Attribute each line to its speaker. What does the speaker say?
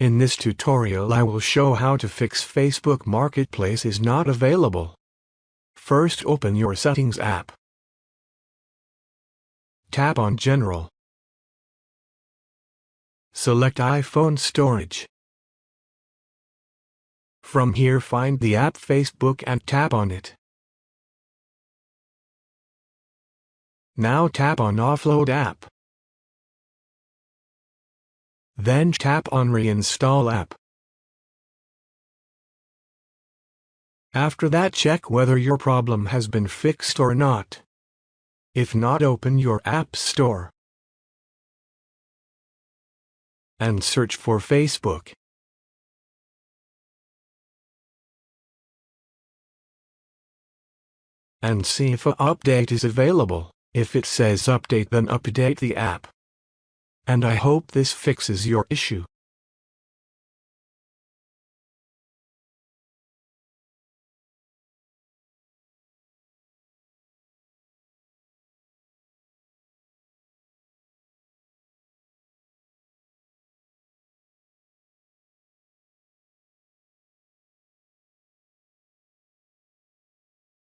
Speaker 1: In this tutorial I will show how to fix Facebook Marketplace is not available. First, open your Settings app. Tap on General. Select iPhone Storage. From here, find the app Facebook and tap on it. Now tap on Offload app. Then tap on Reinstall app. After that, check whether your problem has been fixed or not. If not, open your App Store and search for Facebook. And see if an update is available. If it says update, then update the app. And I hope this fixes your issue.